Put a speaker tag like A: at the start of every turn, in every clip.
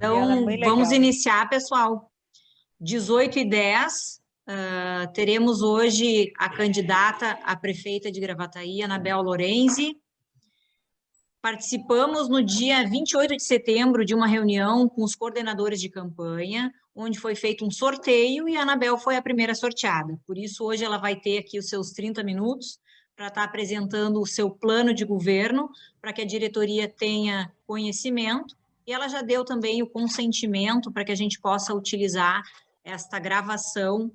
A: Então,
B: bem
A: vamos
B: legal.
A: iniciar, pessoal. 18h10, teremos hoje a candidata a prefeita de Gravataí, Anabel Lorenzi. Participamos no dia 28 de setembro de uma reunião com os coordenadores de campanha, onde foi feito um sorteio e a Anabel foi a primeira sorteada. Por isso, hoje ela vai ter aqui os seus 30 minutos para estar apresentando o seu plano de governo, para que a diretoria tenha conhecimento, e ela já deu também o consentimento para que a gente possa utilizar esta gravação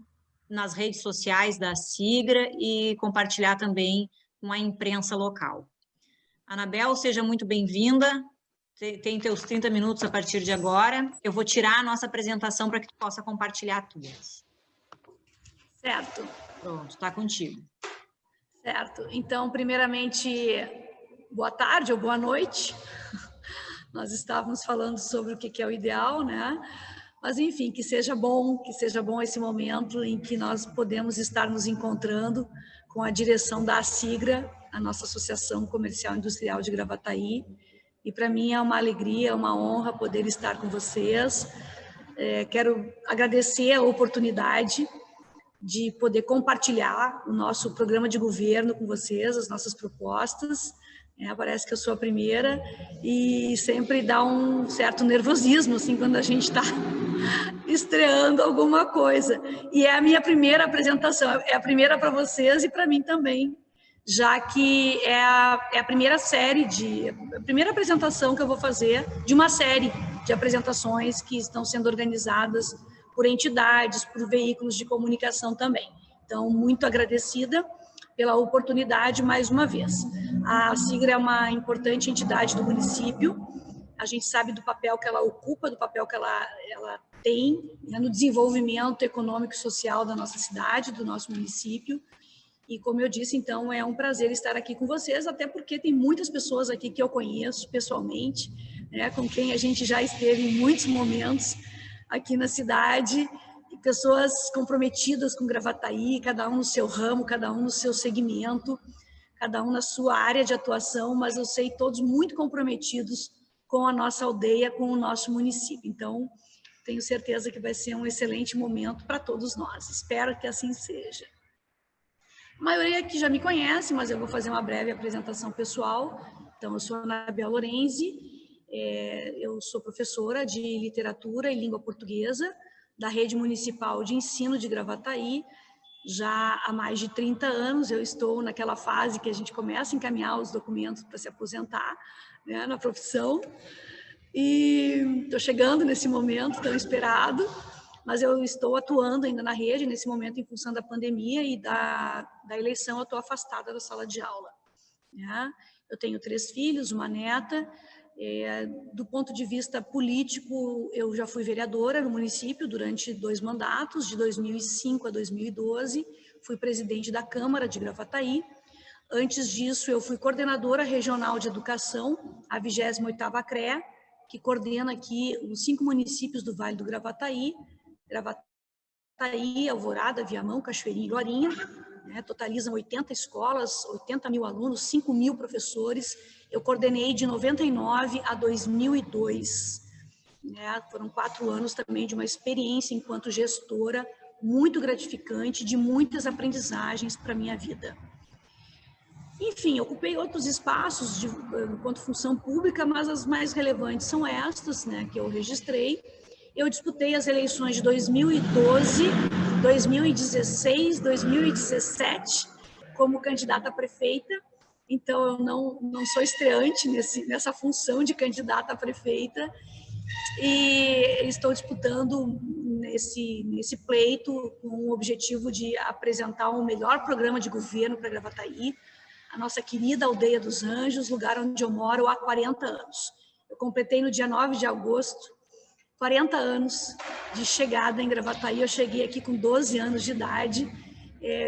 A: nas redes sociais da Sigra e compartilhar também com a imprensa local. Anabel, seja muito bem-vinda. Tem teus 30 minutos a partir de agora. Eu vou tirar a nossa apresentação para que tu possa compartilhar tuas.
C: Certo.
A: Pronto, está contigo.
C: Certo. Então, primeiramente, boa tarde ou boa noite. Nós estávamos falando sobre o que é o ideal, né? Mas, enfim, que seja bom esse momento em que nós podemos estar nos encontrando com a direção da Sigra, a nossa Associação Comercial e Industrial de Gravataí. E para mim é uma alegria, uma honra poder estar com vocês. Quero agradecer a oportunidade de poder compartilhar o nosso programa de governo com vocês, as nossas propostas. Parece que eu sou a primeira e sempre dá um certo nervosismo assim, quando a gente está estreando alguma coisa. E é a minha primeira apresentação, é a primeira para vocês e para mim também, já que é a primeira a primeira apresentação que eu vou fazer de uma série de apresentações que estão sendo organizadas por entidades, por veículos de comunicação também. Então, muito agradecida pela oportunidade mais uma vez. A Sigra é uma importante entidade do município, a gente sabe do papel que ela ocupa, do papel que ela tem, né, no desenvolvimento econômico e social da nossa cidade, do nosso município. E como eu disse, então, é um prazer estar aqui com vocês, até porque tem muitas pessoas aqui que eu conheço pessoalmente, né, com quem a gente já esteve em muitos momentos aqui na cidade, e pessoas comprometidas com Gravataí, cada um no seu ramo, cada um no seu segmento, cada um na sua área de atuação, mas eu sei todos muito comprometidos com a nossa aldeia, com o nosso município. Então, tenho certeza que vai ser um excelente momento para todos nós. Espero que assim seja. A maioria aqui já me conhece, mas eu vou fazer uma breve apresentação pessoal. Então, eu sou Anabel Lorenzi, eu sou professora de literatura e língua portuguesa da Rede Municipal de Ensino de Gravataí. Já há mais de 30 anos eu estou naquela fase que a gente começa a encaminhar os documentos para se aposentar, né, na profissão. E estou chegando nesse momento tão esperado, mas eu estou atuando ainda na rede, nesse momento, em função da pandemia e da eleição, eu estou afastada da sala de aula, né? Eu tenho 3 filhos, uma neta. Do ponto de vista político, eu já fui vereadora no município durante 2 mandatos, de 2005 a 2012, fui presidente da Câmara de Gravataí. Antes disso, eu fui coordenadora regional de educação, a 28ª CREA, que coordena aqui os 5 municípios do Vale do Gravataí, Alvorada, Viamão, Cachoeirinha e Glorinha, né, totalizam 80 escolas, 80 mil alunos, 5 mil professores. Eu coordenei de 99 a 2002. Né, foram 4 anos também de uma experiência enquanto gestora muito gratificante, de muitas aprendizagens para a minha vida. Enfim, ocupei outros espaços enquanto função pública, mas as mais relevantes são estas, né, que eu registrei. Eu disputei as eleições de 2012, 2016, 2017 como candidata a prefeita, então eu não sou estreante nessa função de candidata a prefeita, e estou disputando nesse pleito com o objetivo de apresentar um melhor programa de governo para Gravataí, a nossa querida Aldeia dos Anjos, lugar onde eu moro há 40 anos. Eu completei no dia 9 de agosto 40 anos de chegada em Gravataí. Eu cheguei aqui com 12 anos de idade,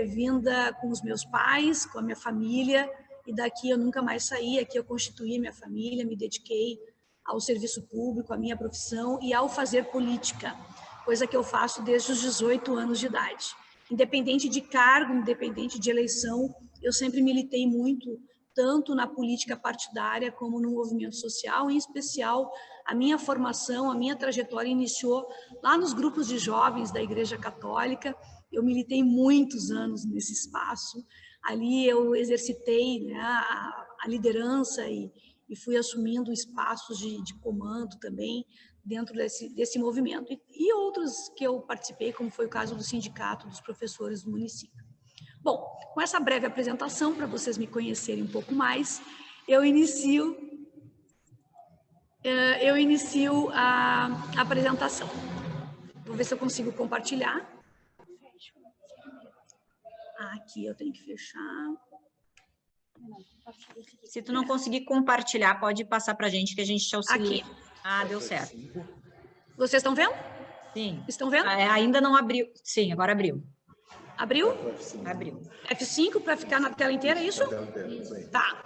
C: vinda com os meus pais, com a minha família, e daqui eu nunca mais saí. Aqui eu constituí minha família, me dediquei ao serviço público, à minha profissão e ao fazer política, coisa que eu faço desde os 18 anos de idade. Independente de cargo, independente de eleição, eu sempre militei muito, tanto na política partidária como no movimento social, em especial a minha formação, a minha trajetória iniciou lá nos grupos de jovens da Igreja Católica. Eu militei muitos anos nesse espaço, ali eu exercitei, né, a liderança e fui assumindo espaços de comando também dentro desse movimento. E outros que eu participei, como foi o caso do Sindicato dos Professores do município. Bom, com essa breve apresentação, para vocês me conhecerem um pouco mais, eu inicio a apresentação. Vou ver se eu consigo compartilhar. Aqui eu tenho que fechar.
A: Se tu não conseguir compartilhar, pode passar para a gente, que a gente te auxilia.
C: Aqui.
A: Ah, deu certo.
C: Vocês estão vendo?
A: Sim.
C: Estão vendo?
A: Ainda não abriu. Sim, agora abriu.
C: Abriu?
A: Abriu.
C: F5 para ficar na tela inteira, é isso? Tá.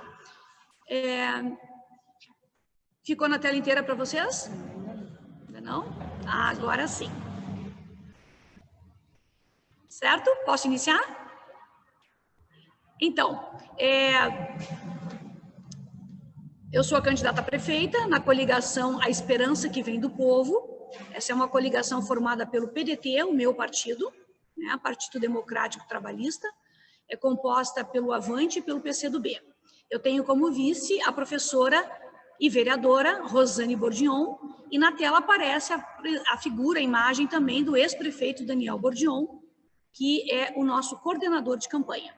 C: Ficou na tela inteira para vocês? Ainda não? Agora sim. Certo? Posso iniciar? Então, eu sou a candidata a prefeita na coligação A Esperança que Vem do Povo. Essa é uma coligação formada pelo PDT, o meu partido, né, Partido Democrático Trabalhista, é composta pelo Avante e pelo PCdoB. Eu tenho como vice a professora e vereadora Rosane Bordion, e na tela aparece a figura, a imagem também do ex-prefeito Daniel Bordion, que é o nosso coordenador de campanha.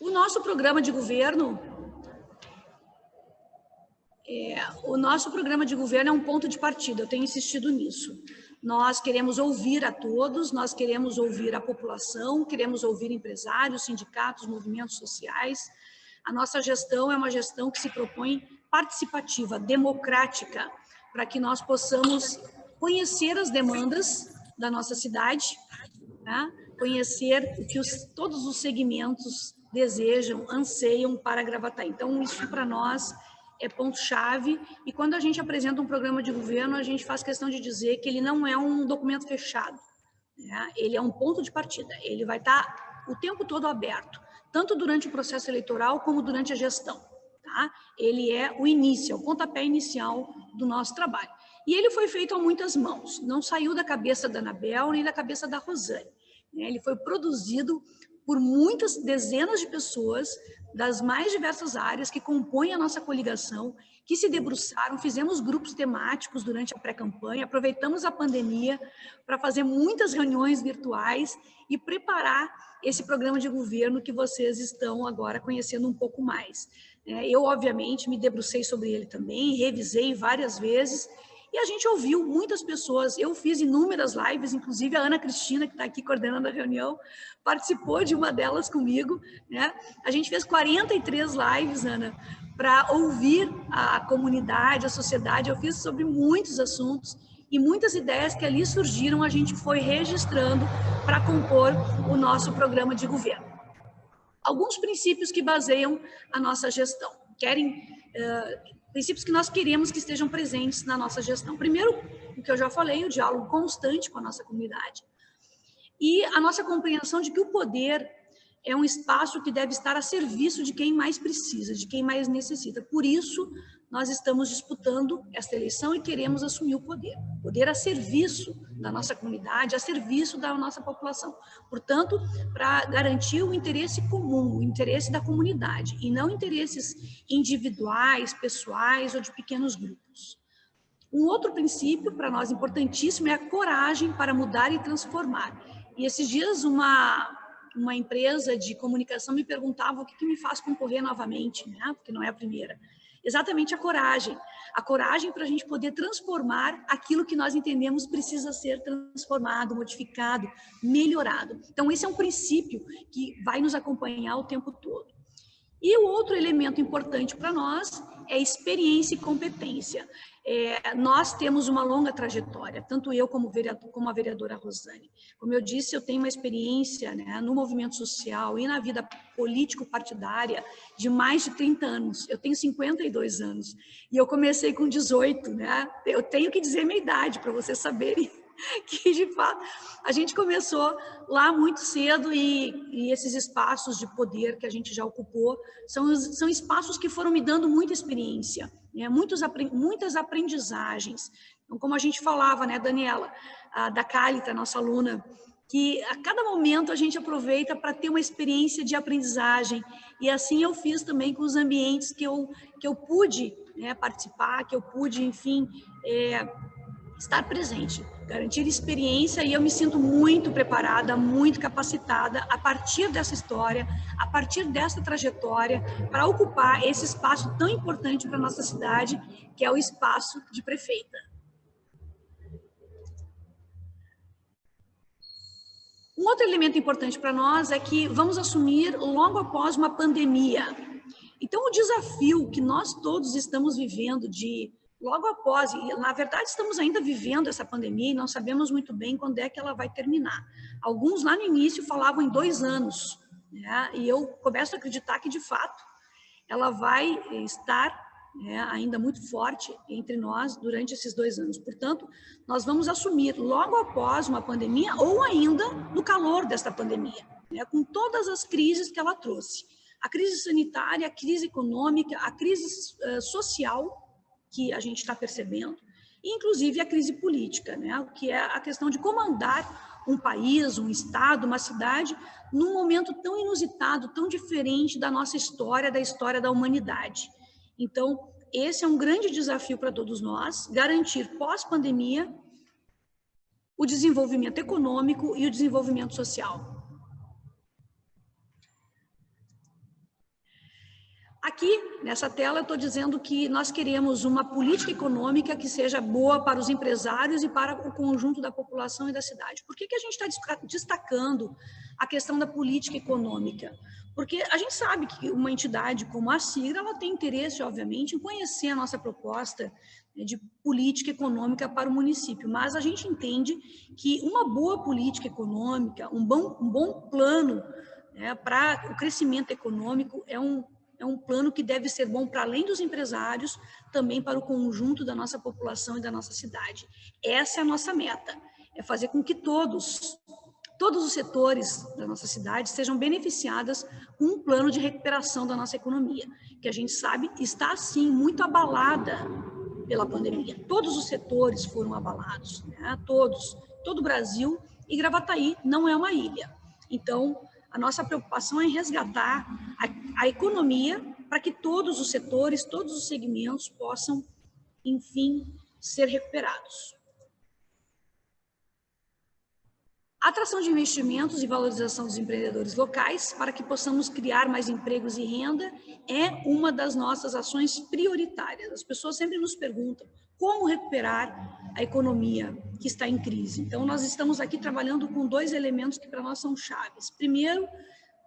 C: O nosso programa de governo é um ponto de partida, eu tenho insistido nisso. Nós queremos ouvir a todos, nós queremos ouvir a população, queremos ouvir empresários, sindicatos, movimentos sociais. A nossa gestão é uma gestão que se propõe participativa, democrática, para que nós possamos conhecer as demandas da nossa cidade, né? Conhecer o que todos os segmentos desejam, anseiam para Gravataí. Então, isso para nós é ponto-chave, e quando a gente apresenta um programa de governo, a gente faz questão de dizer que ele não é um documento fechado, né? Ele é um ponto de partida, ele vai estar o tempo todo aberto, tanto durante o processo eleitoral como durante a gestão, tá? Ele é o início, é o pontapé inicial do nosso trabalho. E ele foi feito a muitas mãos, não saiu da cabeça da Anabel nem da cabeça da Rosane, né? Ele foi produzido por muitas dezenas de pessoas das mais diversas áreas que compõem a nossa coligação, que se debruçaram, fizemos grupos temáticos durante a pré-campanha, aproveitamos a pandemia para fazer muitas reuniões virtuais e preparar esse programa de governo que vocês estão agora conhecendo um pouco mais. Eu, obviamente, me debrucei sobre ele também, revisei várias vezes, e a gente ouviu muitas pessoas. Eu fiz inúmeras lives, inclusive a Ana Cristina, que está aqui coordenando a reunião, participou de uma delas comigo, né? A gente fez 43 lives, Ana, para ouvir a comunidade, a sociedade. Eu fiz sobre muitos assuntos e muitas ideias que ali surgiram, a gente foi registrando para compor o nosso programa de governo. Alguns princípios que baseiam a nossa gestão. Princípios que nós queremos que estejam presentes na nossa gestão. Primeiro, o que eu já falei, o diálogo constante com a nossa comunidade. E a nossa compreensão de que o poder é um espaço que deve estar a serviço de quem mais precisa, de quem mais necessita. Por isso, nós estamos disputando esta eleição e queremos assumir o poder a serviço da nossa comunidade, a serviço da nossa população. Portanto, para garantir o interesse comum, o interesse da comunidade, e não interesses individuais, pessoais ou de pequenos grupos. Um outro princípio, para nós importantíssimo, é a coragem para mudar e transformar. E esses dias uma empresa de comunicação me perguntava o que me faz concorrer novamente, né? Porque não é a primeira. Exatamente a coragem para a gente poder transformar aquilo que nós entendemos precisa ser transformado, modificado, melhorado. Então, esse é um princípio que vai nos acompanhar o tempo todo. E o outro elemento importante para nós é experiência e competência. Nós temos uma longa trajetória, tanto eu como a vereadora Rosane. Como eu disse, eu tenho uma experiência, né, no movimento social e na vida político-partidária de mais de 30 anos. Eu tenho 52 anos e eu comecei com 18, né? Eu tenho que dizer minha idade para vocês saberem que de fato a gente começou lá muito cedo e esses espaços de poder que a gente já ocupou são espaços que foram me dando muita experiência, né? Muitas aprendizagens. Então, como a gente falava, né, Daniela, da Cálita, nossa aluna, que a cada momento a gente aproveita para ter uma experiência de aprendizagem, e assim eu fiz também com os ambientes que eu pude, né, participar, que eu pude, enfim, estar presente, garantir experiência, e eu me sinto muito preparada, muito capacitada a partir dessa história, a partir dessa trajetória, para ocupar esse espaço tão importante para a nossa cidade, que é o espaço de prefeita. Um outro elemento importante para nós é que vamos assumir logo após uma pandemia. Então, o desafio que nós todos estamos vivendo logo após, e na verdade estamos ainda vivendo essa pandemia e não sabemos muito bem quando é que ela vai terminar. Alguns lá no início falavam em 2 anos, né? E eu começo a acreditar que, de fato, ela vai estar, né, ainda muito forte entre nós durante esses 2 anos. Portanto, nós vamos assumir logo após uma pandemia ou ainda no calor desta pandemia, né, com todas as crises que ela trouxe. A crise sanitária, a crise econômica, a crise social que a gente está percebendo, e inclusive a crise política, né, que é a questão de comandar um país, um estado, uma cidade, num momento tão inusitado, tão diferente da nossa história, da história da humanidade. Então, esse é um grande desafio para todos nós, garantir pós-pandemia o desenvolvimento econômico e o desenvolvimento social. Aqui, nessa tela, eu estou dizendo que nós queremos uma política econômica que seja boa para os empresários e para o conjunto da população e da cidade. Por que a gente está destacando a questão da política econômica? Porque a gente sabe que uma entidade como a CIGRA, ela tem interesse, obviamente, em conhecer a nossa proposta de política econômica para o município, mas a gente entende que uma boa política econômica, um bom plano, né, para o crescimento econômico é um plano que deve ser bom para além dos empresários, também para o conjunto da nossa população e da nossa cidade. Essa é a nossa meta, é fazer com que todos os setores da nossa cidade sejam beneficiados com um plano de recuperação da nossa economia, que a gente sabe está, sim, muito abalada pela pandemia. Todos os setores foram abalados, né? Todo o Brasil, e Gravataí não é uma ilha. Então, a nossa preocupação é resgatar a economia para que todos os setores, todos os segmentos possam, enfim, ser recuperados. A atração de investimentos e valorização dos empreendedores locais para que possamos criar mais empregos e renda é uma das nossas ações prioritárias. As pessoas sempre nos perguntam como recuperar a economia que está em crise. Então, nós estamos aqui trabalhando com 2 elementos que para nós são chaves. Primeiro,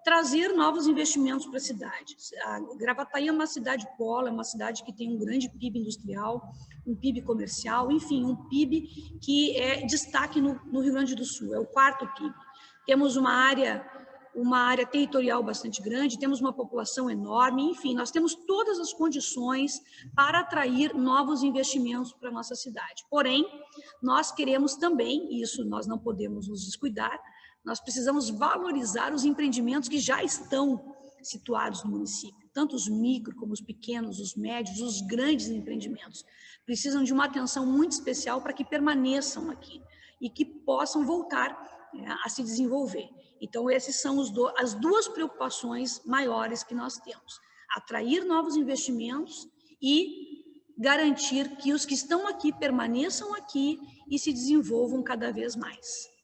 C: trazer novos investimentos para a cidade. A Gravataí é uma cidade polo, é uma cidade que tem um grande PIB industrial, um PIB comercial, enfim, um PIB que é destaque no Rio Grande do Sul, é o 4º PIB. Temos uma área territorial bastante grande, temos uma população enorme, enfim, nós temos todas as condições para atrair novos investimentos para a nossa cidade. Porém, nós queremos também, e isso nós não podemos nos descuidar, nós precisamos valorizar os empreendimentos que já estão situados no município, tanto os micro como os pequenos, os médios, os grandes empreendimentos. Precisam de uma atenção muito especial para que permaneçam aqui e que possam voltar, né, a se desenvolver. Então, essas são as 2 preocupações maiores que nós temos: atrair novos investimentos e garantir que os que estão aqui permaneçam aqui e se desenvolvam cada vez mais.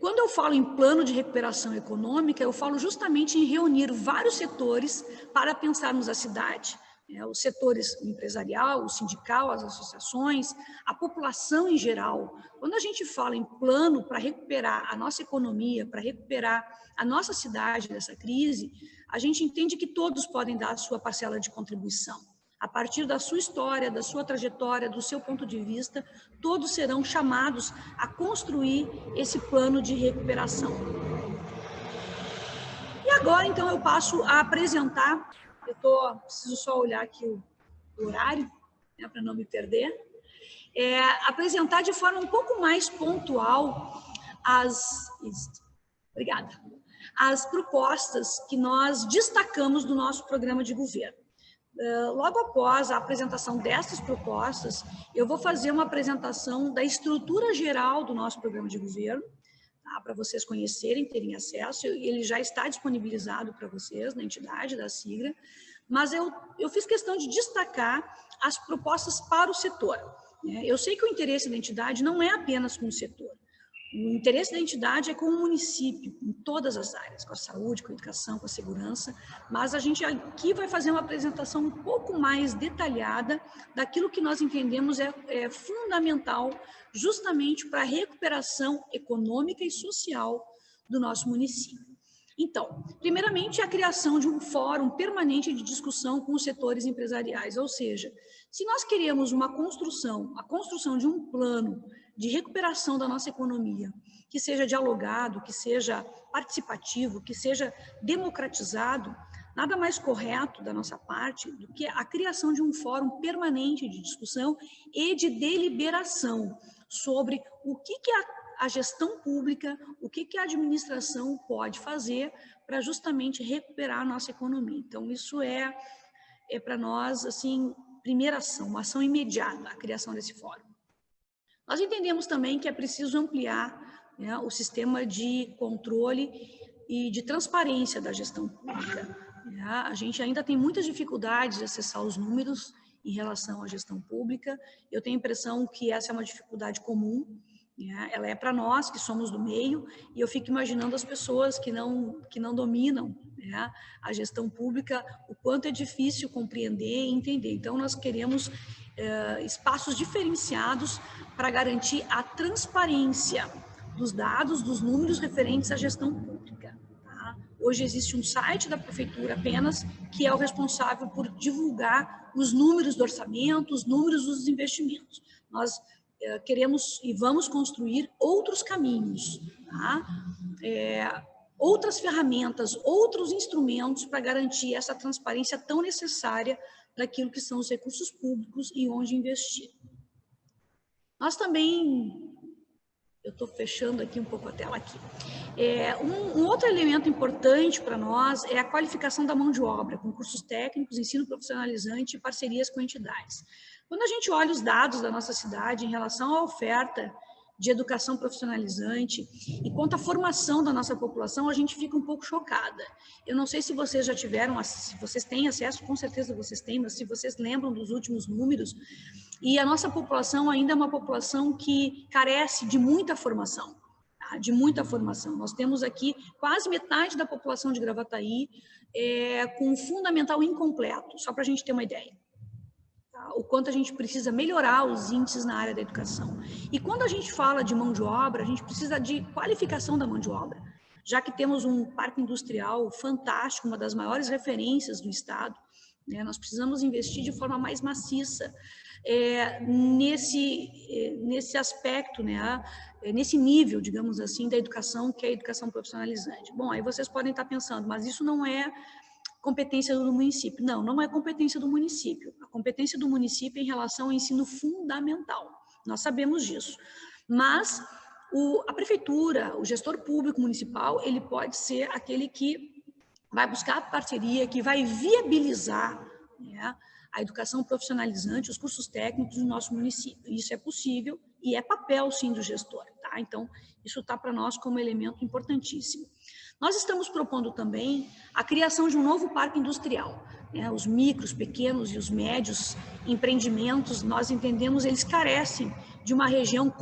C: Quando eu falo em plano de recuperação econômica, eu falo justamente em reunir vários setores para pensarmos a cidade, os setores empresarial, o sindical, as associações, a população em geral. Quando a gente fala em plano para recuperar a nossa economia, para recuperar a nossa cidade dessa crise, a gente entende que todos podem dar a sua parcela de contribuição. A partir da sua história, da sua trajetória, do seu ponto de vista, todos serão chamados a construir esse plano de recuperação. E agora, então, eu passo a apresentar, preciso só olhar aqui o horário, né, para não me perder, apresentar de forma um pouco mais pontual as propostas que nós destacamos do nosso programa de governo. Logo após a apresentação dessas propostas, eu vou fazer uma apresentação da estrutura geral do nosso programa de governo, tá, para vocês conhecerem, terem acesso. Ele já está disponibilizado para vocês na entidade da SIGRA, mas eu fiz questão de destacar as propostas para o setor. Eu sei que o interesse da entidade não é apenas com o setor. O interesse da entidade é com o município, em todas as áreas, com a saúde, com a educação, com a segurança, mas a gente aqui vai fazer uma apresentação um pouco mais detalhada daquilo que nós entendemos é fundamental justamente para a recuperação econômica e social do nosso município. Então, primeiramente, a criação de um fórum permanente de discussão com os setores empresariais, ou seja, se nós queremos a construção de um plano de recuperação da nossa economia, que seja dialogado, que seja participativo, que seja democratizado, nada mais correto da nossa parte do que a criação de um fórum permanente de discussão e de deliberação sobre o que a gestão pública, o que a administração pode fazer para justamente recuperar a nossa economia. Então, isso é para nós, assim, primeira ação, uma ação imediata, a criação desse fórum. Nós entendemos também que é preciso ampliar, né, o sistema de controle e de transparência da gestão pública. Né? A gente ainda tem muitas dificuldades de acessar os números em relação à gestão pública. Eu tenho a impressão que essa é uma dificuldade comum, né? Ela é para nós que somos do meio, e eu fico imaginando as pessoas que não dominam, né, a gestão pública, o quanto é difícil compreender e entender. Então, nós queremos espaços diferenciados para garantir a transparência dos dados, dos números referentes à gestão pública. Tá? Hoje existe um site da prefeitura apenas que é o responsável por divulgar os números do orçamento, os números dos investimentos. Nós queremos e vamos construir outros caminhos, tá? Outras ferramentas, outros instrumentos para garantir essa transparência tão necessária daquilo que são os recursos públicos e onde investir. Nós também, eu estou fechando aqui um pouco a tela aqui, um outro elemento importante para nós é a qualificação da mão de obra, com cursos técnicos, ensino profissionalizante e parcerias com entidades. Quando a gente olha os dados da nossa cidade em relação à oferta de educação profissionalizante e quanto à formação da nossa população, a gente fica um pouco chocada. Eu não sei se vocês já tiveram, se vocês têm acesso, com certeza vocês têm, mas se vocês lembram dos últimos números, e a nossa população ainda é uma população que carece de muita formação, tá? De muita formação. Nós temos aqui quase metade da população de Gravataí com um fundamental incompleto, só para a gente ter uma ideia. O quanto a gente precisa melhorar os índices na área da educação. E quando a gente fala de mão de obra, a gente precisa de qualificação da mão de obra, já que temos um parque industrial fantástico, uma das maiores referências do estado, né? Nós precisamos investir de forma mais maciça nesse aspecto, né? Nesse nível, digamos assim, da educação, que é a educação profissionalizante. Bom, aí vocês podem estar pensando, mas isso não é competência do município. Não, não é competência do município. A competência do município é em relação ao ensino fundamental. Nós sabemos disso. Mas a prefeitura, o gestor público municipal, ele pode ser aquele que vai buscar a parceria, que vai viabilizar, né, a educação profissionalizante, os cursos técnicos do nosso município. Isso é possível e é papel, sim, do gestor. Tá? Então, isso está para nós como elemento importantíssimo. Nós estamos propondo também a criação de um novo parque industrial. Né? Os micros, pequenos e os médios empreendimentos, nós entendemos, eles carecem de uma região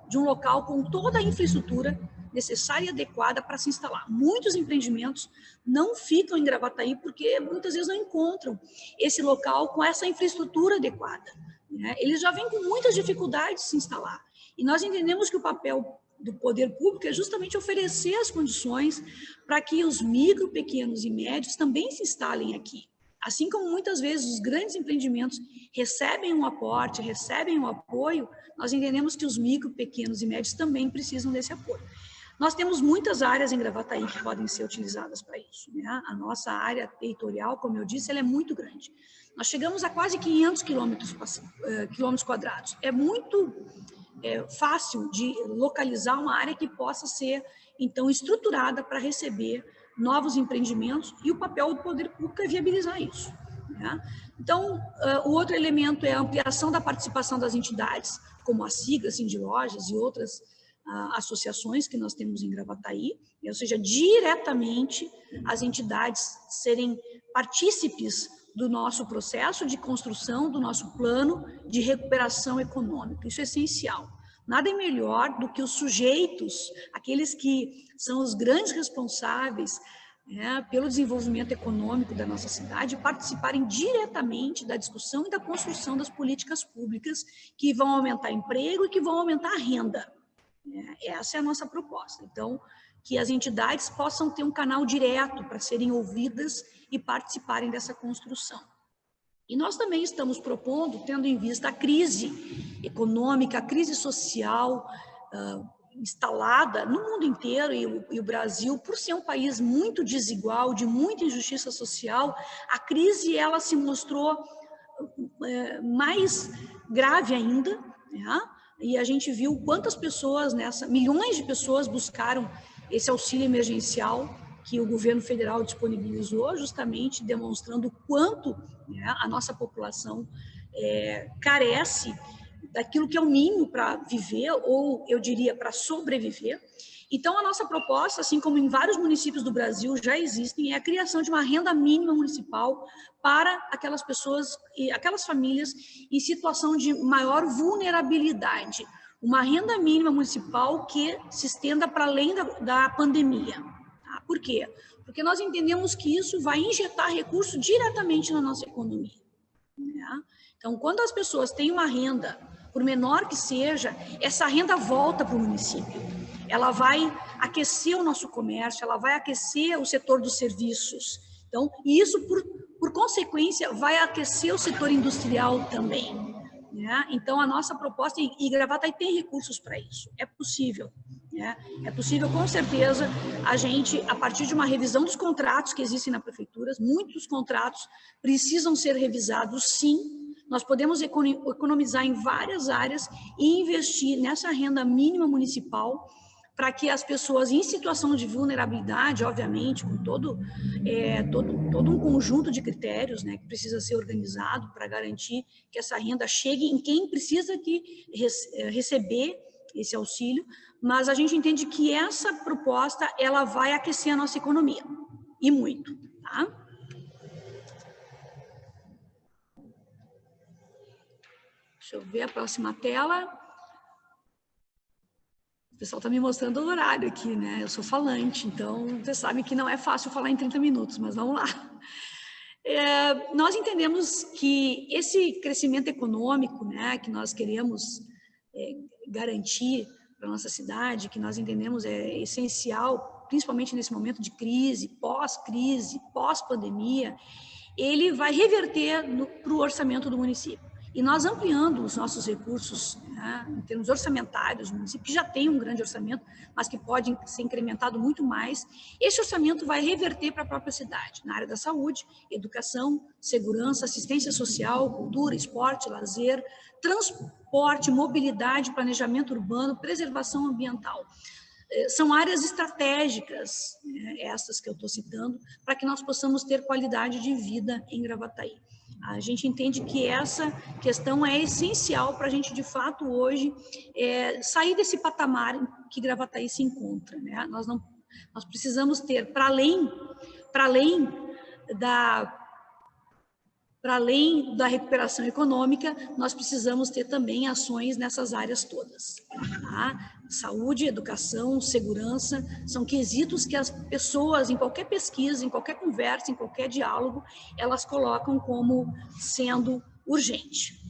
C: de um local com toda a infraestrutura necessária e adequada para se instalar. Muitos empreendimentos não ficam em Gravataí porque muitas vezes não encontram esse local com essa infraestrutura adequada. Né? Eles já vêm com muitas dificuldades de se instalar. E nós entendemos que o papel do poder público é justamente oferecer as condições para que os micro, pequenos e médios também se instalem aqui. Assim como muitas vezes os grandes empreendimentos recebem um aporte, recebem um apoio, nós entendemos que os micro, pequenos e médios também precisam desse apoio. Nós temos muitas áreas em Gravataí que podem ser utilizadas para isso, né? A nossa área territorial, como eu disse, ela é muito grande. Nós chegamos a quase 500 quilômetros quadrados. É muito fácil de localizar uma área que possa ser, então, estruturada para receber novos empreendimentos, e o papel do poder público é viabilizar isso, né? Então, o outro elemento é a ampliação da participação das entidades, como a SIGA, Sindilojas e outras associações que nós temos em Gravataí, ou seja, diretamente as entidades serem partícipes do nosso processo de construção, do nosso plano de recuperação econômica. Isso é essencial. Nada é melhor do que os sujeitos, aqueles que são os grandes responsáveis, né, pelo desenvolvimento econômico da nossa cidade, participarem diretamente da discussão e da construção das políticas públicas que vão aumentar emprego e que vão aumentar a renda. Essa é a nossa proposta. Então, que as entidades possam ter um canal direto para serem ouvidas e participarem dessa construção. E nós também estamos propondo, tendo em vista a crise econômica, a crise social instalada no mundo inteiro, e o Brasil, por ser um país muito desigual, de muita injustiça social, a crise ela se mostrou mais grave ainda, né? E a gente viu quantas pessoas, milhões de pessoas buscaram esse auxílio emergencial que o governo federal disponibilizou, justamente demonstrando o quanto, né, a nossa população carece daquilo que é o mínimo para viver, ou eu diria para sobreviver. Então, a nossa proposta, assim como em vários municípios do Brasil já existem, é a criação de uma renda mínima municipal para aquelas pessoas e aquelas famílias em situação de maior vulnerabilidade. Uma renda mínima municipal que se estenda para além da pandemia. Tá? Por quê? Porque nós entendemos que isso vai injetar recurso diretamente na nossa economia. Né? Então, quando as pessoas têm uma renda, por menor que seja, essa renda volta para o município. Ela vai aquecer o nosso comércio, ela vai aquecer o setor dos serviços. Então, e isso, por consequência, vai aquecer o setor industrial também. Né? Então, a nossa proposta, e Gravataí tem recursos para isso, é possível. Né? É possível, com certeza, a gente, a partir de uma revisão dos contratos que existem na prefeitura, muitos contratos precisam ser revisados, sim. Nós podemos economizar em várias áreas e investir nessa renda mínima municipal para que as pessoas em situação de vulnerabilidade, obviamente, com todo um conjunto de critérios, né, que precisa ser organizado para garantir que essa renda chegue em quem precisa receber esse auxílio, mas a gente entende que essa proposta ela vai aquecer a nossa economia, e muito, tá? Deixa eu ver a próxima tela. O pessoal está me mostrando o horário aqui, né? Eu sou falante, então vocês sabem que não é fácil falar em 30 minutos, mas vamos lá. Nós entendemos que esse crescimento econômico, né, que nós queremos garantir para a nossa cidade, que nós entendemos é essencial, principalmente nesse momento de crise, pós-pandemia, ele vai reverter para o orçamento do município. E nós ampliando os nossos recursos, né, em termos orçamentários, o município que já tem um grande orçamento, mas que pode ser incrementado muito mais, esse orçamento vai reverter para a própria cidade, na área da saúde, educação, segurança, assistência social, cultura, esporte, lazer, transporte, mobilidade, planejamento urbano, preservação ambiental. São áreas estratégicas, né, essas que eu estou citando, para que nós possamos ter qualidade de vida em Gravataí. A gente entende que essa questão é essencial para a gente, de fato, hoje, sair desse patamar em que Gravataí se encontra. Né? Nós precisamos ter, para além da recuperação econômica, nós precisamos ter também ações nessas áreas todas. Tá? Saúde, educação, segurança, são quesitos que as pessoas, em qualquer pesquisa, em qualquer conversa, em qualquer diálogo, elas colocam como sendo urgente.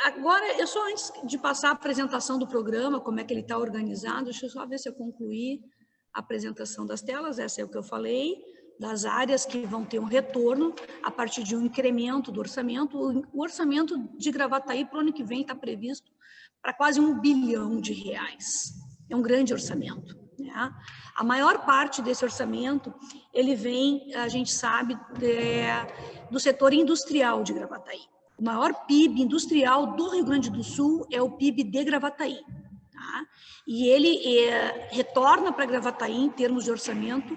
C: Agora, eu só antes de passar a apresentação do programa, como é que ele está organizado, deixa eu só ver se eu concluí a apresentação das telas, essa é o que eu falei, das áreas que vão ter um retorno a partir de um incremento do orçamento. O orçamento de Gravataí para o ano que vem está previsto para quase R$1 bilhão. É um grande orçamento, né? A maior parte desse orçamento, ele vem, a gente sabe, do setor industrial de Gravataí. O maior PIB industrial do Rio Grande do Sul é o PIB de Gravataí. Tá? E ele retorna para Gravataí, em termos de orçamento,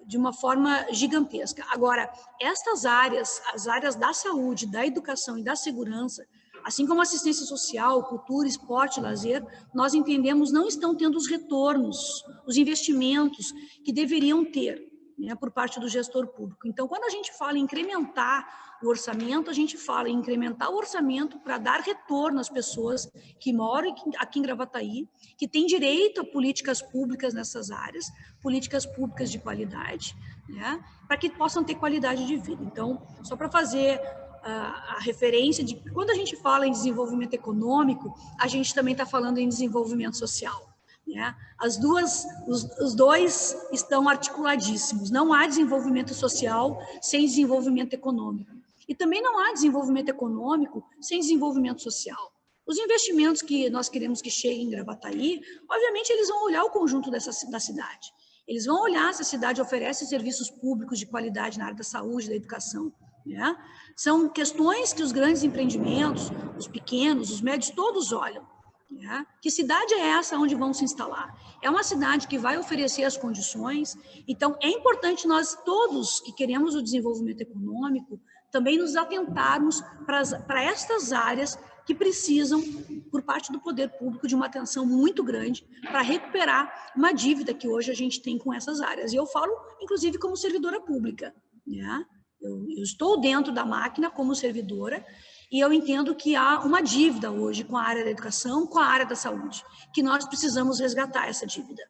C: de uma forma gigantesca. Agora, estas áreas, as áreas da saúde, da educação e da segurança, assim como assistência social, cultura, esporte, lazer, nós entendemos não estão tendo os retornos, os investimentos que deveriam ter, né, por parte do gestor público. Então, quando a gente fala em incrementar o orçamento, a gente fala em incrementar o orçamento para dar retorno às pessoas que moram aqui em Gravataí, que têm direito a políticas públicas nessas áreas, políticas públicas de qualidade, né, para que possam ter qualidade de vida. Então, só para fazer a referência de que quando a gente fala em desenvolvimento econômico, a gente também está falando em desenvolvimento social, né? Os dois estão articuladíssimos. Não há desenvolvimento social sem desenvolvimento econômico. E também não há desenvolvimento econômico sem desenvolvimento social. Os investimentos que nós queremos que cheguem em Gravataí, obviamente eles vão olhar o conjunto da cidade. Eles vão olhar se a cidade oferece serviços públicos de qualidade na área da saúde, da educação, né? São questões que os grandes empreendimentos, os pequenos, os médios, todos olham. Né? Que cidade é essa onde vão se instalar? É uma cidade que vai oferecer as condições. Então, é importante nós todos que queremos o desenvolvimento econômico também nos atentarmos para estas áreas que precisam, por parte do poder público, de uma atenção muito grande para recuperar uma dívida que hoje a gente tem com essas áreas. E eu falo, inclusive, como servidora pública, né? Eu estou dentro da máquina como servidora e eu entendo que há uma dívida hoje com a área da educação, com a área da saúde, que nós precisamos resgatar essa dívida.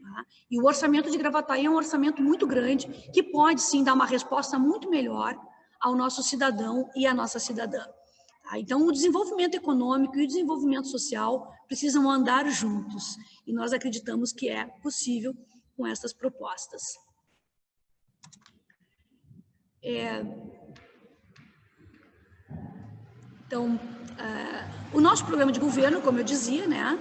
C: Tá? E o orçamento de Gravataí é um orçamento muito grande, que pode sim dar uma resposta muito melhor ao nosso cidadão e à nossa cidadã. Tá? Então, o desenvolvimento econômico e o desenvolvimento social precisam andar juntos, e nós acreditamos que é possível com essas propostas. Então, o nosso programa de governo, como eu dizia, né,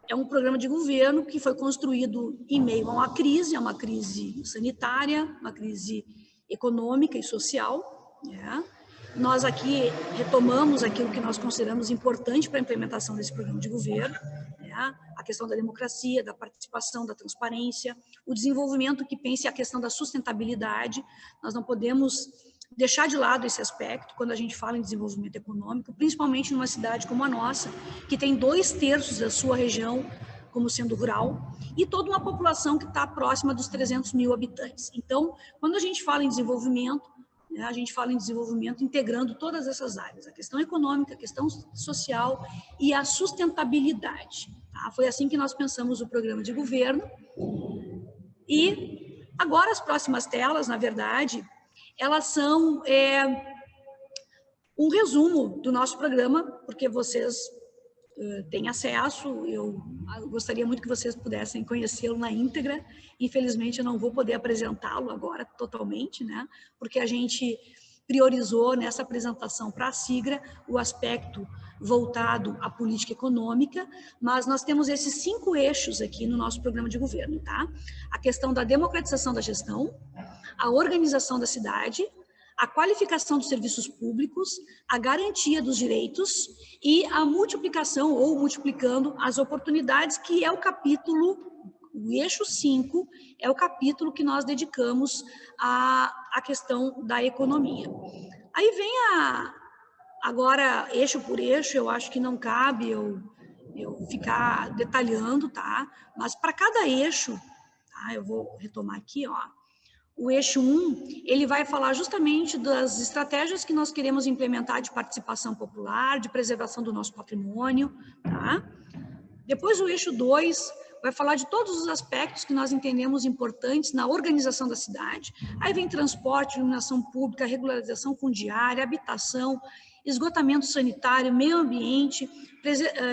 C: é um programa de governo que foi construído em meio a uma crise sanitária, uma crise econômica e social, né? Nós aqui retomamos aquilo que nós consideramos importante para a implementação desse programa de governo, né? A questão da democracia, da participação, da transparência, o desenvolvimento que pense a questão da sustentabilidade. Nós não podemos deixar de lado esse aspecto quando a gente fala em desenvolvimento econômico, principalmente numa cidade como a nossa, que tem 2/3 da sua região como sendo rural, e toda uma população que está próxima dos 300 mil habitantes. Então, quando a gente fala em desenvolvimento, né, a gente fala em desenvolvimento integrando todas essas áreas, a questão econômica, a questão social e a sustentabilidade. Tá? Foi assim que nós pensamos o programa de governo. E agora as próximas telas, na verdade, elas são um resumo do nosso programa, porque vocês têm acesso, eu gostaria muito que vocês pudessem conhecê-lo na íntegra. Infelizmente, eu não vou poder apresentá-lo agora totalmente, né? Porque a gente priorizou nessa apresentação para a SIGRA o aspecto voltado à política econômica, mas nós temos esses 5 eixos aqui no nosso programa de governo, tá? A questão da democratização da gestão, a organização da cidade, a qualificação dos serviços públicos, a garantia dos direitos e a multiplicação ou multiplicando as oportunidades, que é o capítulo, o eixo 5, é o capítulo que nós dedicamos à questão da economia. Aí vem agora, eixo por eixo, eu acho que não cabe eu ficar detalhando, tá? Mas para cada eixo, tá? Eu vou retomar aqui, ó. O eixo 1, ele vai falar justamente das estratégias que nós queremos implementar de participação popular, de preservação do nosso patrimônio, tá? Depois o eixo 2 vai falar de todos os aspectos que nós entendemos importantes na organização da cidade. Aí vem transporte, iluminação pública, regularização fundiária, habitação, esgotamento sanitário, meio ambiente,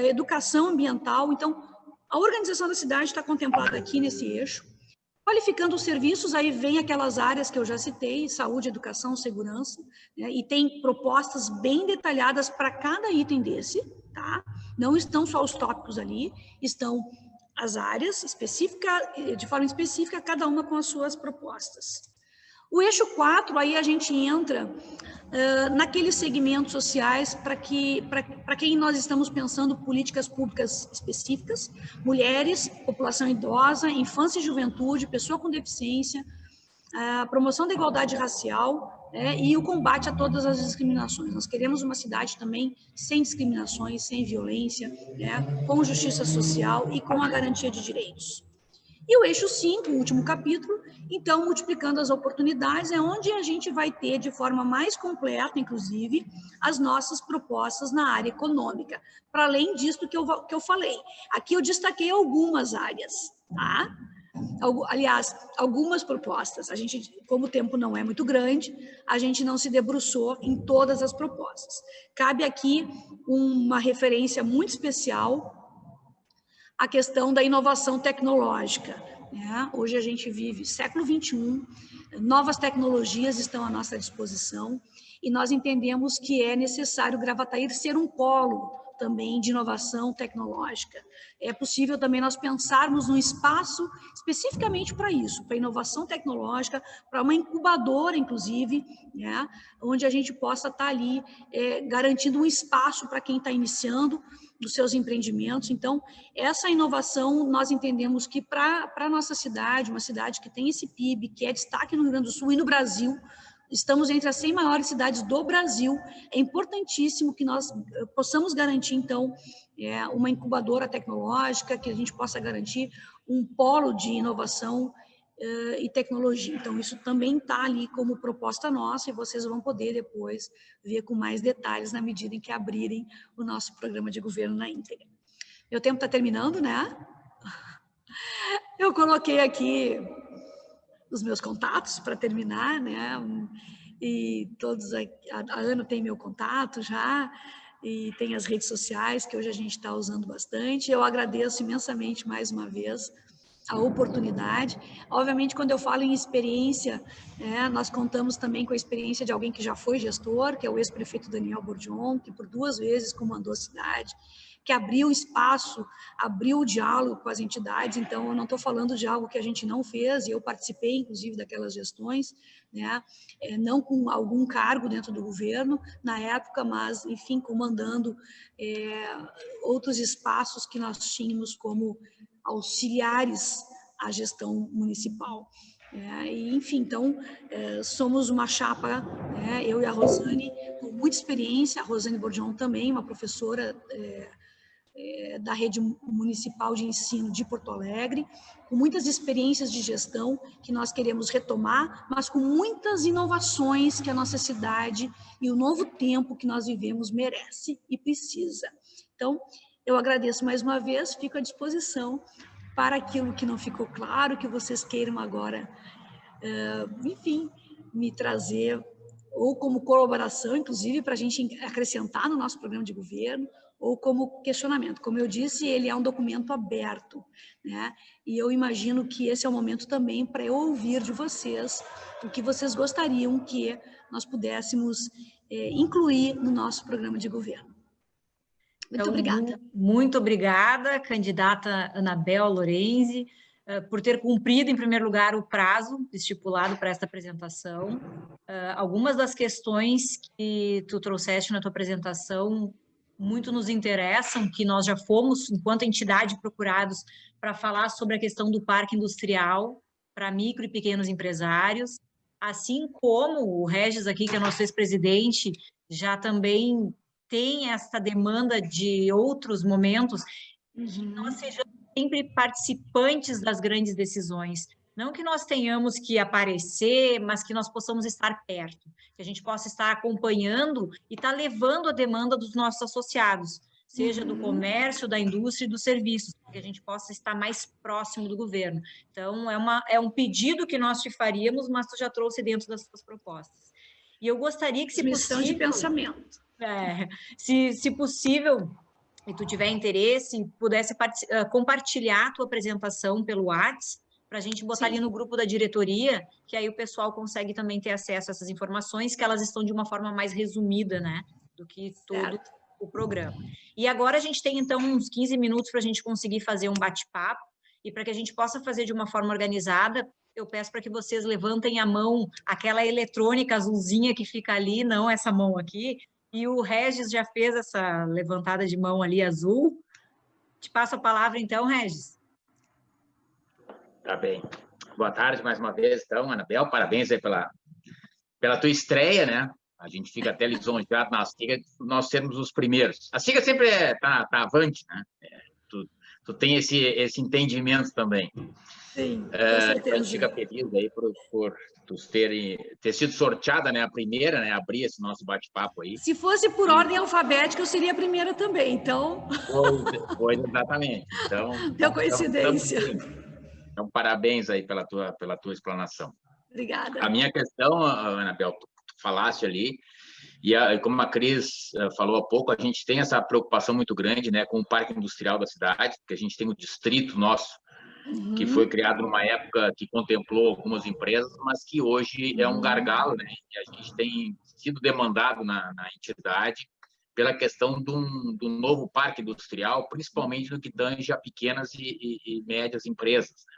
C: educação ambiental. Então, a organização da cidade está contemplada aqui nesse eixo. Qualificando os serviços, aí vem aquelas áreas que eu já citei, saúde, educação, segurança, né? E tem propostas bem detalhadas para cada item desse, tá? Não estão só os tópicos ali, estão as áreas específicas, de forma específica, cada uma com as suas propostas. O eixo 4, aí a gente entra naqueles segmentos sociais para quem nós estamos pensando políticas públicas específicas, mulheres, população idosa, infância e juventude, pessoa com deficiência, a promoção da igualdade racial, né, e o combate a todas as discriminações. Nós queremos uma cidade também sem discriminações, sem violência, né, com justiça social e com a garantia de direitos. E o eixo 5, o último capítulo, então, multiplicando as oportunidades, é onde a gente vai ter, de forma mais completa, inclusive, as nossas propostas na área econômica, para além disso que eu falei. Aqui eu destaquei algumas áreas, tá? Aliás, algumas propostas. A gente, como o tempo não é muito grande, a gente não se debruçou em todas as propostas. Cabe aqui uma referência muito especial a questão da inovação tecnológica, né? Hoje a gente vive século XXI, novas tecnologias estão à nossa disposição e nós entendemos que é necessário Gravataí ser um polo também de inovação tecnológica. É possível também nós pensarmos num espaço especificamente para isso, para inovação tecnológica, para uma incubadora, inclusive, né? Onde a gente possa estar ali garantindo um espaço para quem está iniciando dos seus empreendimentos. Então, essa inovação, nós entendemos que para a nossa cidade, uma cidade que tem esse PIB, que é destaque no Rio Grande do Sul e no Brasil, estamos entre as 100 maiores cidades do Brasil, é importantíssimo que nós possamos garantir, então, uma incubadora tecnológica, que a gente possa garantir um polo de inovação e tecnologia. Então, isso também está ali como proposta nossa e vocês vão poder depois ver com mais detalhes na medida em que abrirem o nosso programa de governo na íntegra. Meu tempo está terminando, né? Eu coloquei aqui os meus contatos para terminar, né? E todos, a Ana tem meu contato já, e tem as redes sociais que hoje a gente está usando bastante. Eu agradeço imensamente mais uma vez a oportunidade. Obviamente, quando eu falo em experiência, nós contamos também com a experiência de alguém que já foi gestor, que é o ex-prefeito Daniel Bourdion, que por 2 vezes comandou a cidade, que abriu espaço, abriu o diálogo com as entidades. Então, eu não estou falando de algo que a gente não fez, e eu participei, inclusive, daquelas gestões, né? Não com algum cargo dentro do governo, na época, mas, enfim, comandando outros espaços que nós tínhamos como auxiliares à gestão municipal. E, enfim, então, somos uma chapa, eu e a Rosane, com muita experiência, a Rosane Bourdion também, uma professora da rede municipal de ensino de Porto Alegre, com muitas experiências de gestão que nós queremos retomar, mas com muitas inovações que a nossa cidade e o novo tempo que nós vivemos merece e precisa. Então, eu agradeço mais uma vez, fico à disposição para aquilo que não ficou claro, que vocês queiram agora, enfim, me trazer, ou como colaboração, inclusive, para a gente acrescentar no nosso programa de governo, ou como questionamento. Como eu disse, ele é um documento aberto, né? E eu imagino que esse é o momento também para eu ouvir de vocês o que vocês gostariam que nós pudéssemos incluir no nosso programa de governo. Muito obrigada.
A: Muito obrigada, candidata Anabel Lorenzi, por ter cumprido, em primeiro lugar, o prazo estipulado para esta apresentação. Algumas das questões que tu trouxeste na tua apresentação muito nos interessam, que nós já fomos, enquanto entidade, procurados para falar sobre a questão do parque industrial para micro e pequenos empresários, assim como o Regis aqui, que é nosso ex-presidente, já também tem essa demanda de outros momentos, que nós sejamos sempre participantes das grandes decisões. Não que nós tenhamos que aparecer, mas que nós possamos estar perto, que a gente possa estar acompanhando e estar levando a demanda dos nossos associados, seja do comércio, da indústria e dos serviços, que a gente possa estar mais próximo do governo. Então, é um pedido que nós te faríamos, mas tu já trouxe dentro das suas propostas. E eu gostaria que, se
C: possível... de pensamento.
A: Se possível, e tu tiver interesse, pudesse compartilhar a tua apresentação pelo WhatsApp, para a gente botar ali no grupo da diretoria, que aí o pessoal consegue também ter acesso a essas informações, que elas estão de uma forma mais resumida, né, do que todo o programa. E agora a gente tem, então, uns 15 minutos para a gente conseguir fazer um bate-papo, e para que a gente possa fazer de uma forma organizada, eu peço para que vocês levantem a mão, aquela eletrônica azulzinha que fica ali, não essa mão aqui, e o Regis já fez essa levantada de mão ali azul. Te passo a palavra, então, Regis.
B: Tá bem. Boa tarde mais uma vez, então, Anabel, parabéns aí pela tua estreia, né? A gente fica até lisonjeado na SIGA, nós sermos os primeiros. A SIGA sempre tá avante, né? Tu tem esse entendimento também.
C: Sim, com certeza.
B: A gente fica feliz aí por tu ter sido sorteada, né? A primeira, né? Abrir esse nosso bate-papo aí.
C: Se fosse por ordem alfabética, eu seria a primeira também, então...
B: Foi exatamente. Então,
C: deu coincidência.
B: Então, parabéns aí pela tua explanação.
C: Obrigada.
B: A minha questão, Anabel, tu falaste ali, e como a Cris falou há pouco, a gente tem essa preocupação muito grande, né, com o parque industrial da cidade, porque a gente tem o distrito nosso, que foi criado numa época que contemplou algumas empresas, mas que hoje é um gargalo, né, e a gente tem sido demandado na entidade pela questão de um novo parque industrial, principalmente no que tange a pequenas e médias empresas, né?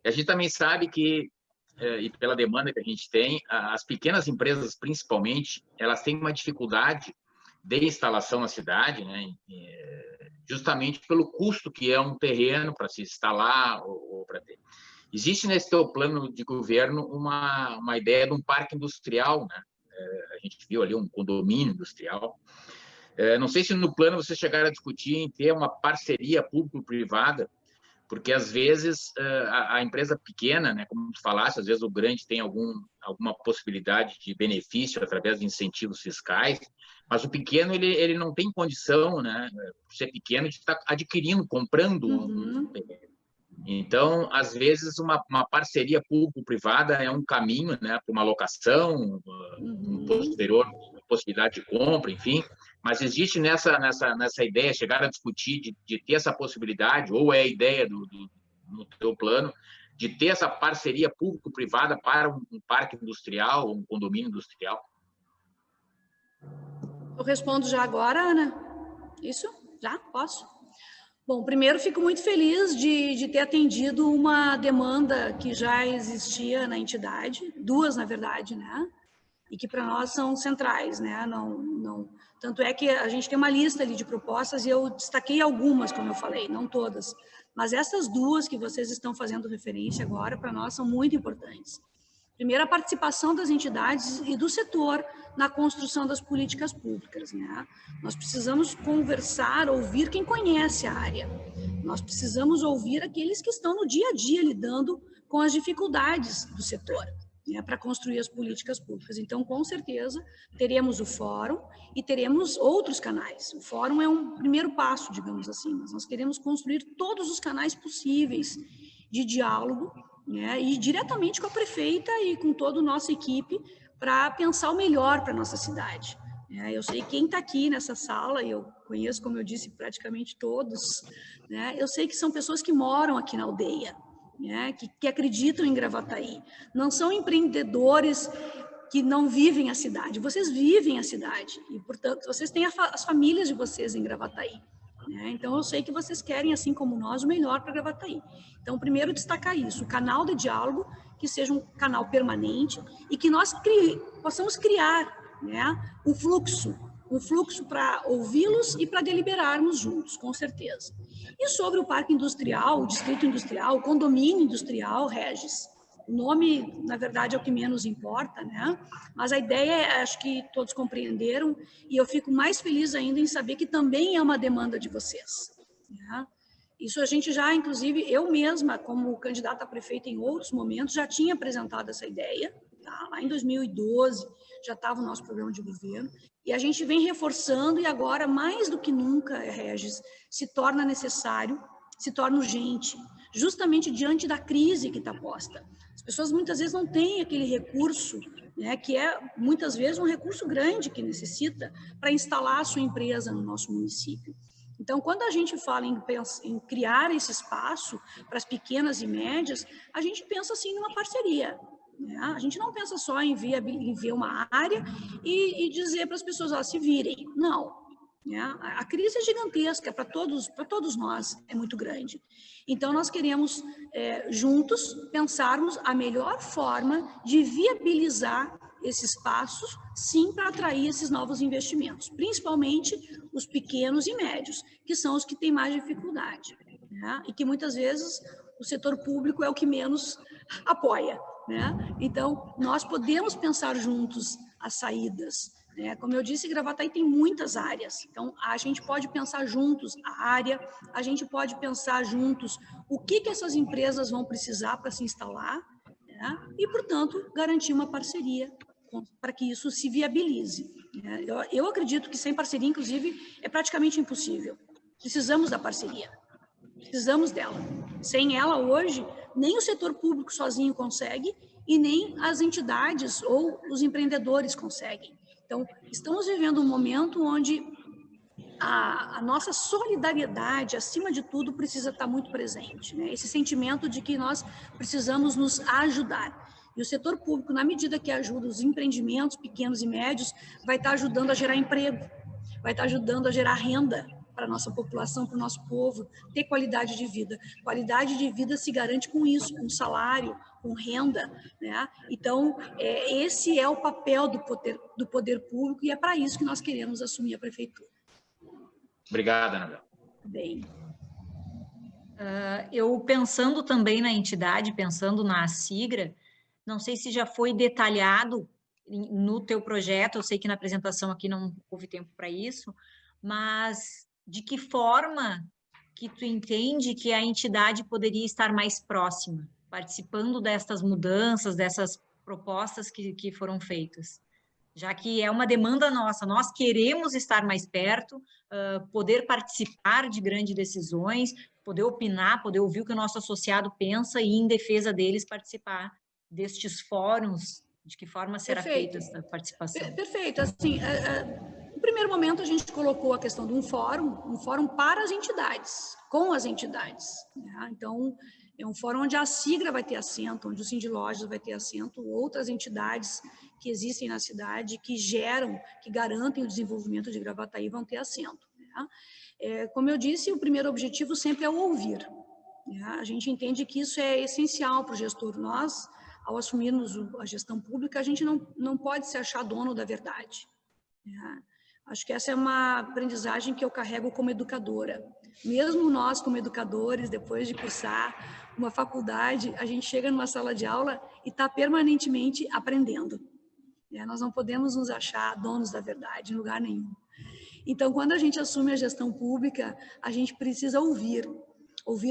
B: E a gente também sabe que, e pela demanda que a gente tem, as pequenas empresas, principalmente, elas têm uma dificuldade de instalação na cidade, né? Justamente pelo custo que é um terreno para se instalar ou para ter. Existe nesse teu plano de governo uma ideia de um parque industrial, né? A gente viu ali um condomínio industrial. Não sei se no plano vocês chegaram a discutir em ter uma parceria público-privada, porque às vezes a empresa pequena, né, como tu falaste, às vezes o grande tem alguma possibilidade de benefício através de incentivos fiscais, mas o pequeno ele não tem condição, né, por ser pequeno, de estar adquirindo, comprando um terreno. Então, às vezes, uma parceria público-privada é um caminho, né, para uma locação, um posterior possibilidade de compra, enfim. Mas existe nessa ideia, chegar a discutir de ter essa possibilidade, ou é a ideia no teu plano, de ter essa parceria público-privada para um parque industrial, um condomínio industrial?
C: Eu respondo já agora, Ana. Isso? Já? Posso? Bom, primeiro fico muito feliz de ter atendido uma demanda que já existia na entidade, duas, na verdade, né? E que para nós são centrais, né? Tanto é que a gente tem uma lista ali de propostas e eu destaquei algumas, como eu falei, não todas. Mas essas duas que vocês estão fazendo referência agora, para nós, são muito importantes. Primeiro, a participação das entidades e do setor na construção das políticas públicas, né? Nós precisamos conversar, ouvir quem conhece a área. Nós precisamos ouvir aqueles que estão no dia a dia lidando com as dificuldades do setor, né, para construir as políticas públicas. Então, com certeza, teremos o fórum e teremos outros canais. O fórum é um primeiro passo, digamos assim, mas nós queremos construir todos os canais possíveis de diálogo, né, e diretamente com a prefeita e com toda a nossa equipe para pensar o melhor para a nossa cidade. Eu sei quem está aqui nessa sala, e eu conheço, como eu disse, praticamente todos, né, eu sei que são pessoas que moram aqui na aldeia, né, que acreditam em Gravataí. Não são empreendedores que não vivem a cidade, vocês vivem a cidade, e, portanto, vocês têm as famílias de vocês em Gravataí. Então, eu sei que vocês querem, assim como nós, o melhor para Gravataí. Então, primeiro, destacar isso, o canal de diálogo, que seja um canal permanente e que nós possamos criar, né, um fluxo para ouvi-los e para deliberarmos juntos, com certeza. E sobre o parque industrial, o distrito industrial, o condomínio industrial, Regis, o nome, na verdade, é o que menos importa, né? Mas a ideia, acho que todos compreenderam, e eu fico mais feliz ainda em saber que também é uma demanda de vocês, né? Isso a gente já, inclusive, eu mesma, como candidata a prefeita em outros momentos, já tinha apresentado essa ideia, tá? Lá em 2012, já estava o nosso programa de governo, e a gente vem reforçando, e agora, mais do que nunca, Regis, se torna necessário, se torna urgente, justamente diante da crise que está posta. As pessoas muitas vezes não têm aquele recurso, né, que é muitas vezes um recurso grande que necessita para instalar a sua empresa no nosso município. Então, quando a gente fala em criar esse espaço para as pequenas e médias, a gente pensa assim numa parceria. Né? A gente não pensa só em ver uma área e dizer para as pessoas, ó, se virem. Não. Né? A crise é gigantesca para todos nós, é muito grande. Então, nós queremos, juntos, pensarmos a melhor forma de viabilizar esses passos, sim, para atrair esses novos investimentos, principalmente os pequenos e médios, que são os que têm mais dificuldade, né? E que muitas vezes o setor público é o que menos apoia, né? Então, nós podemos pensar juntos as saídas, né? Como eu disse, Gravataí tem muitas áreas, então a gente pode pensar juntos a área, a gente pode pensar juntos o que essas empresas vão precisar para se instalar, né? E, portanto, garantir uma parceria para que isso se viabilize. Né? Eu acredito que sem parceria, inclusive, é praticamente impossível. Precisamos da parceria, precisamos dela. Sem ela, hoje, nem o setor público sozinho consegue e nem as entidades ou os empreendedores conseguem. Então, estamos vivendo um momento onde a nossa solidariedade, acima de tudo, precisa estar muito presente, né? Esse sentimento de que nós precisamos nos ajudar. E o setor público, na medida que ajuda os empreendimentos pequenos e médios, vai estar ajudando a gerar emprego, vai estar ajudando a gerar renda para a nossa população, para o nosso povo, ter qualidade de vida. Qualidade de vida se garante com isso, com salário, com renda, né? Então, esse é o papel do poder público e é para isso que nós queremos assumir a prefeitura.
B: Obrigado, Anabel.
C: Bem.
A: Eu pensando também na entidade, pensando na Assigra, não sei se já foi detalhado no teu projeto, eu sei que na apresentação aqui não houve tempo para isso, mas de que forma que tu entende que a entidade poderia estar mais próxima, participando destas mudanças, dessas propostas que foram feitas? Já que é uma demanda nossa, nós queremos estar mais perto, poder participar de grandes decisões, poder opinar, poder ouvir o que o nosso associado pensa e, em defesa deles, participar destes fóruns, de que forma será feita essa participação?
C: Perfeito. Assim, no primeiro momento, a gente colocou a questão de um fórum para as entidades, com as entidades. Né? Então, é um fórum onde a Assigra vai ter assento, onde o Sindlojas vai ter assento, outras entidades que existem na cidade, que geram, que garantem o desenvolvimento de Gravataí vão ter assento. Né? Como eu disse, o primeiro objetivo sempre é o ouvir. Né? A gente entende que isso é essencial para o gestor. Nós, ao assumirmos a gestão pública, a gente não pode se achar dono da verdade. Né? Acho que essa é uma aprendizagem que eu carrego como educadora. Mesmo nós, como educadores, depois de cursar uma faculdade, a gente chega numa sala de aula e está permanentemente aprendendo. Nós não podemos nos achar donos da verdade em lugar nenhum. Então, quando a gente assume a gestão pública, a gente precisa ouvir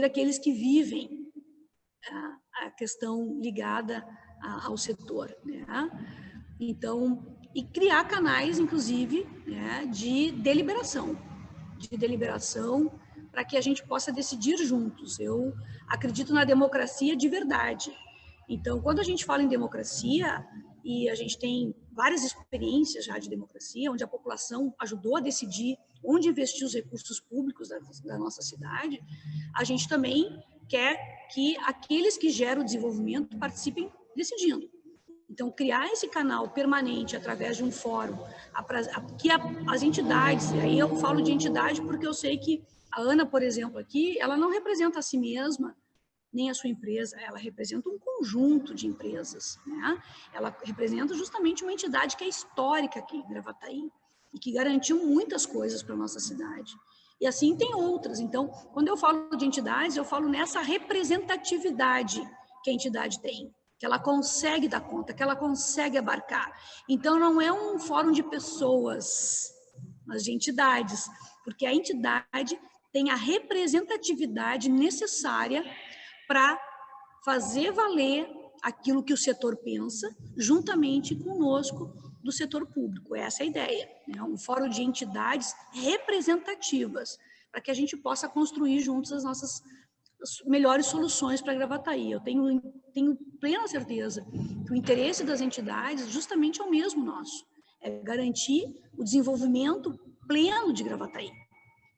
C: aqueles que vivem a questão ligada ao setor. Né? Então, e criar canais, inclusive, né, de deliberação para que a gente possa decidir juntos. Eu acredito na democracia de verdade. Então, quando a gente fala em democracia, e a gente tem várias experiências já de democracia, onde a população ajudou a decidir onde investir os recursos públicos da nossa cidade, a gente também quer que aqueles que geram o desenvolvimento participem decidindo. Então, criar esse canal permanente através de um fórum, que as entidades, aí eu falo de entidade porque eu sei que a Ana, por exemplo, aqui, ela não representa a si mesma, nem a sua empresa, ela representa um conjunto de empresas, né? Ela representa justamente uma entidade que é histórica aqui em Gravataí e que garantiu muitas coisas para a nossa cidade. E assim tem outras. Então, quando eu falo de entidades, eu falo nessa representatividade que a entidade tem, que ela consegue dar conta, que ela consegue abarcar. Então, não é um fórum de pessoas, mas de entidades, porque a entidade tem a representatividade necessária para fazer valer aquilo que o setor pensa, juntamente conosco do setor público. Essa é a ideia, né? Um fórum de entidades representativas, para que a gente possa construir juntos as nossas melhores soluções para Gravataí. Eu tenho plena certeza que o interesse das entidades justamente é o mesmo nosso, é garantir o desenvolvimento pleno de Gravataí.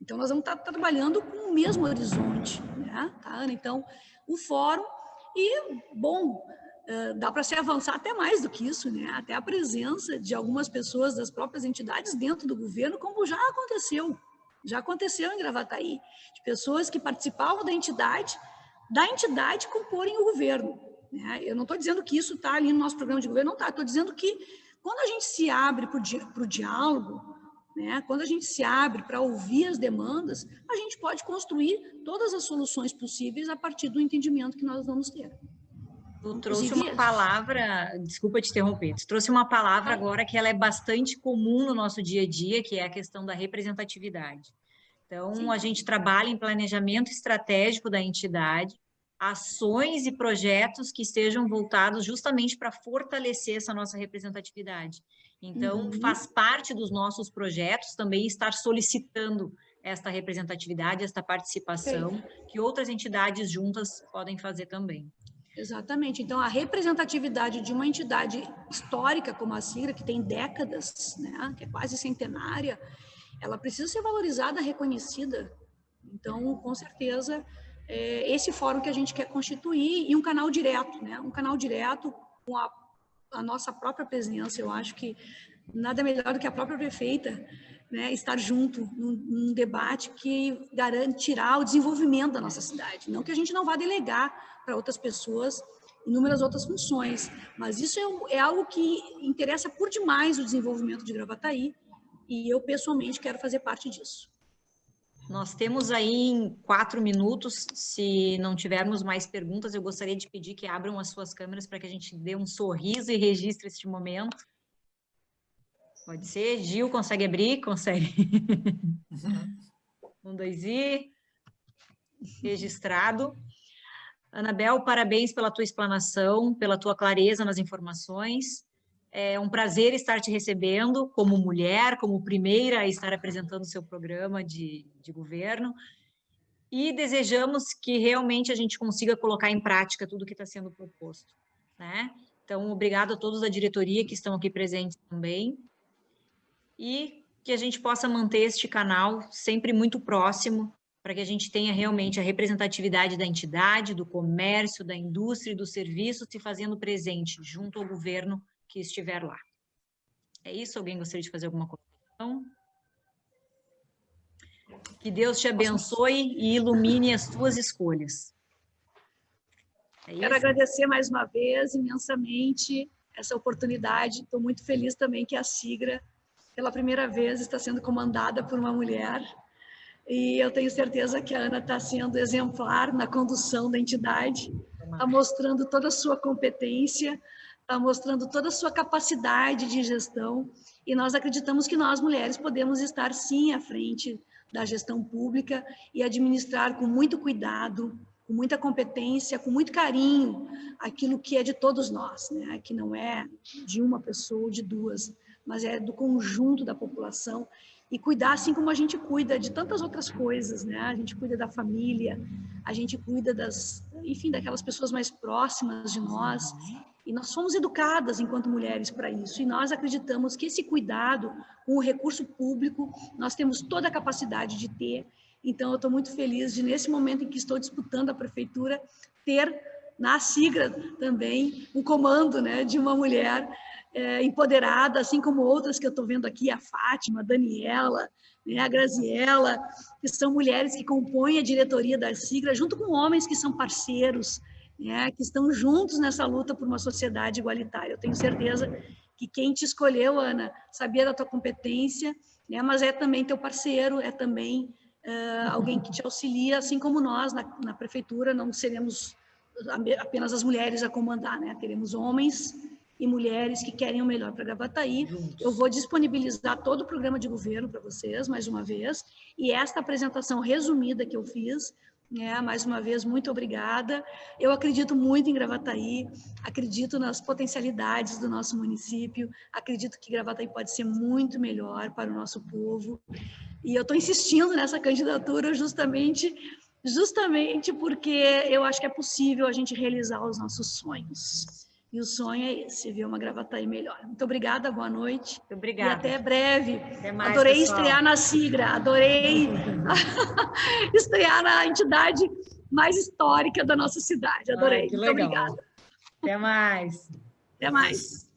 C: Então, nós vamos estar trabalhando com o mesmo horizonte, né, tá, Ana? Então, o fórum, e, bom, dá para se avançar até mais do que isso, né? Até a presença de algumas pessoas das próprias entidades dentro do governo, como já aconteceu em Gravataí, de pessoas que participavam da entidade comporem o governo, né? Eu não estou dizendo que isso está ali no nosso programa de governo, não está, estou dizendo que quando a gente se abre para o diálogo, né? Quando a gente se abre para ouvir as demandas, a gente pode construir todas as soluções possíveis a partir do entendimento que nós vamos ter.
A: Tu trouxe uma palavra, desculpa te interromper, tu trouxe uma palavra agora que ela é bastante comum no nosso dia a dia, que é a questão da representatividade. Então, sim, a gente trabalha em planejamento estratégico da entidade, ações e projetos que estejam voltados justamente para fortalecer essa nossa representatividade. Então, faz parte dos nossos projetos também estar solicitando esta representatividade, esta participação, que outras entidades juntas podem fazer também.
C: Exatamente. Então, a representatividade de uma entidade histórica como a SIGRA, que tem décadas, né, que é quase centenária, ela precisa ser valorizada, reconhecida. Então, com certeza, esse fórum que a gente quer constituir, e um canal direto, né? Um canal direto com a nossa própria presença. Eu acho que nada melhor do que a própria prefeita, né, estar junto num debate que garantirá o desenvolvimento da nossa cidade. Não que a gente não vá delegar para outras pessoas inúmeras outras funções, mas isso é algo que interessa por demais o desenvolvimento de Gravataí, e eu, pessoalmente, quero fazer parte disso.
A: Nós temos aí em 4 minutos, se não tivermos mais perguntas, eu gostaria de pedir que abram as suas câmeras para que a gente dê um sorriso e registre este momento. Pode ser? Gil, consegue abrir? Consegue. 1, 2 e... Registrado. Anabel, parabéns pela tua explanação, pela tua clareza nas informações. É um prazer estar te recebendo como mulher, como primeira a estar apresentando o seu programa de governo. E desejamos que realmente a gente consiga colocar em prática tudo que está sendo proposto, né? Então, obrigado a todos da diretoria que estão aqui presentes também. E que a gente possa manter este canal sempre muito próximo, para que a gente tenha realmente a representatividade da entidade, do comércio, da indústria e dos serviços se fazendo presente junto ao governo que estiver lá. É isso? Alguém gostaria de fazer alguma colocação? Que Deus te abençoe e ilumine as tuas escolhas.
C: Quero agradecer mais uma vez, imensamente, essa oportunidade. Estou muito feliz também que a SIGRA, pela primeira vez, está sendo comandada por uma mulher. E eu tenho certeza que a Ana está sendo exemplar na condução da entidade, está mostrando toda a sua competência, está mostrando toda a sua capacidade de gestão, e nós acreditamos que nós, mulheres, podemos estar, sim, à frente da gestão pública e administrar com muito cuidado, com muita competência, com muito carinho, aquilo que é de todos nós, né? Que não é de uma pessoa ou de duas, mas é do conjunto da população, e cuidar assim como a gente cuida de tantas outras coisas, né? A gente cuida da família, a gente cuida enfim, daquelas pessoas mais próximas de nós, e nós somos educadas enquanto mulheres para isso, e nós acreditamos que esse cuidado com o recurso público, nós temos toda a capacidade de ter. Então, eu estou muito feliz de, nesse momento em que estou disputando a prefeitura, ter na SIGRA também o comando, né, de uma mulher empoderada, assim como outras que eu estou vendo aqui, a Fátima, a Daniela, né, a Graziela, que são mulheres que compõem a diretoria da SIGRA, junto com homens que são parceiros, né, que estão juntos nessa luta por uma sociedade igualitária. Eu tenho certeza que quem te escolheu, Ana, sabia da tua competência, né, mas é também teu parceiro, é também alguém que te auxilia, assim como nós na prefeitura não seremos apenas as mulheres a comandar, né? Teremos homens e mulheres que querem o melhor para Gravataí. Eu vou disponibilizar todo o programa de governo para vocês, mais uma vez, e esta apresentação resumida que eu fiz, né, mais uma vez, muito obrigada. Eu acredito muito em Gravataí, acredito nas potencialidades do nosso município, acredito que Gravataí pode ser muito melhor para o nosso povo, e eu estou insistindo nessa candidatura justamente porque eu acho que é possível a gente realizar os nossos sonhos. E o sonho é esse, ver uma Gravataí melhor. Muito obrigada, boa noite.
A: Muito obrigada.
C: E até breve.
A: Até mais,
C: adorei
A: pessoal.
C: estrear na Sigra, adorei estrear na entidade mais histórica da nossa cidade. Adorei.
A: Ai, que
C: Muito
A: legal.
C: obrigada.
A: Até mais.
C: Até mais.